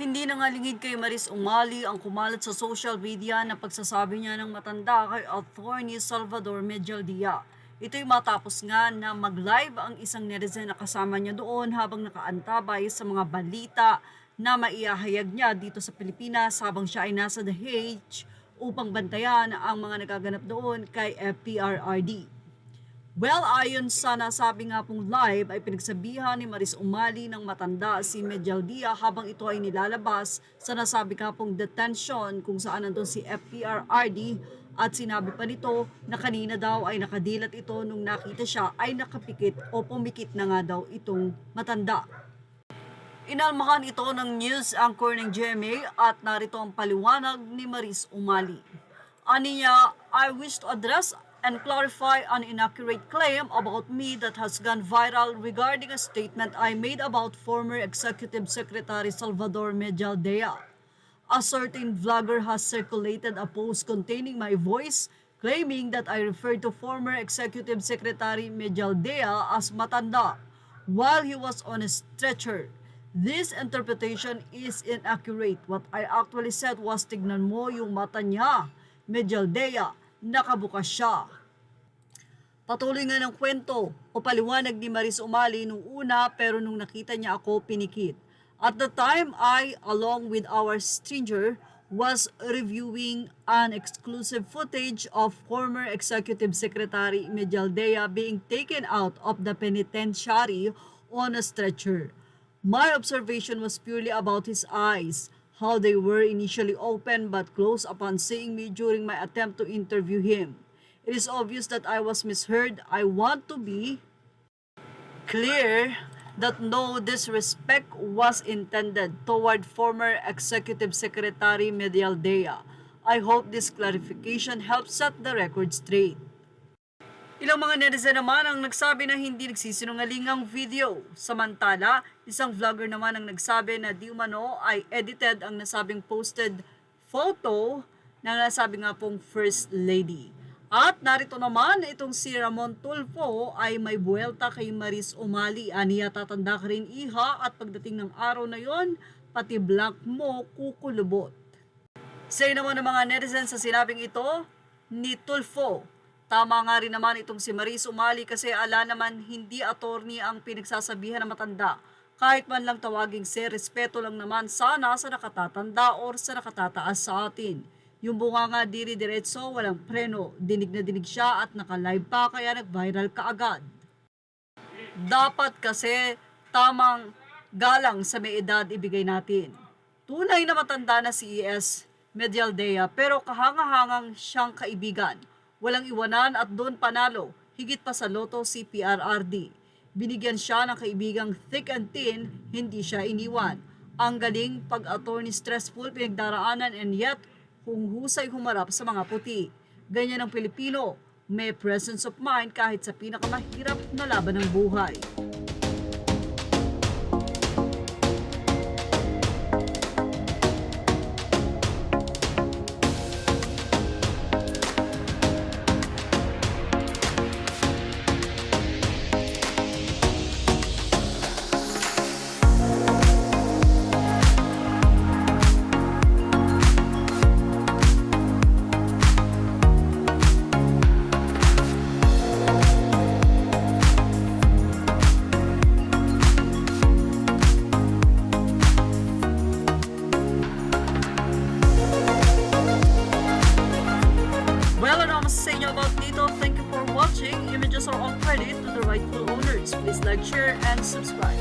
Hindi nangalingid kay Maris Umali ang kumalat sa social media na pagsasabi niya ng matanda kay Attorney Salvador Medialdia. Ito'y matapos nga na mag-live ang isang netizen na kasama niya doon habang nakaantabay sa mga balita na maihahayag niya dito sa Pilipinas habang siya ay nasa The Hague upang bantayan ang mga nagaganap doon kay FPRRD. Well, ayon sa nasabi nga pong live ay pinagsabihan ni Maris Umali ng matanda si Medialdia habang ito ay nilalabas sa nasabi nga pong detention kung saan nandun si FPRRD at sinabi pa nito na kanina daw ay nakadilat ito nung nakita siya ay nakapikit o pumikit na nga daw itong matanda. Inalmahan ito ng news anchor ng GMA at narito ang paliwanag ni Maris Umali. Ani niya, I wish to address and clarify an inaccurate claim about me that has gone viral regarding a statement I made about former Executive Secretary Salvador Medialdia. A certain vlogger has circulated a post containing my voice claiming that I referred to former Executive Secretary Medialdia as matanda while he was on a stretcher. This interpretation is inaccurate. What I actually said was tignan mo yung mata niya, Medialdia. Nakabukas siya. Patuloy nga ng kwento o paliwanag ni Maris Umali nung una pero nung nakita niya ako pinikit. At the time I, along with our stranger, was reviewing an exclusive footage of former Executive Secretary Medialdia being taken out of the penitentiary on a stretcher. My observation was purely about his eyes, how they were initially open but closed upon seeing me during my attempt to interview him. It is obvious that I was misheard. I want to be clear that no disrespect was intended toward former Executive Secretary Medialdia. I hope this clarification helps set the record straight. Ilang mga netizen naman ang nagsabi na hindi nagsisinungaling ang video. Samantala, isang vlogger naman ang nagsabi na di umano ay edited ang nasabing posted photo ng nasabi nga pong First Lady. At narito naman itong si Ramon Tulfo ay may buwelta kay Maris Umali. Aniya, tatanda ka rin iha at pagdating ng araw na yon, pati black mo kukulubot. Say naman ng mga netizens sa sinabing ito ni Tulfo. Tama nga rin naman itong si Maris Umali kasi ala naman hindi attorney ang pinagsasabihan ng matanda. Kahit man lang tawaging sir, respeto lang naman sana sa nakatatanda or sa nakatataas sa atin. Yung bunga nga diri-diretso, walang preno, dinig na dinig siya at naka-live pa kaya nag-viral kaagad. Dapat kasi tamang galang sa may edad ibigay natin. Tunay na matanda na si ES Medialdia pero kahangahangang siyang kaibigan. Walang iwanan at doon panalo, higit pa sa loto si PRRD. Binigyan siya ng kaibigang thick and thin, hindi siya iniwan. Ang galing pag-attorney stressful pinagdaraanan and yet kung husay humarap sa mga puti. Ganyan ang Pilipino, may presence of mind kahit sa pinakamahirap na laban ng buhay. Well, ano mas sa inyo about dito? Thank you for watching. Images are all credit to the rightful owners. Please like, share, and subscribe.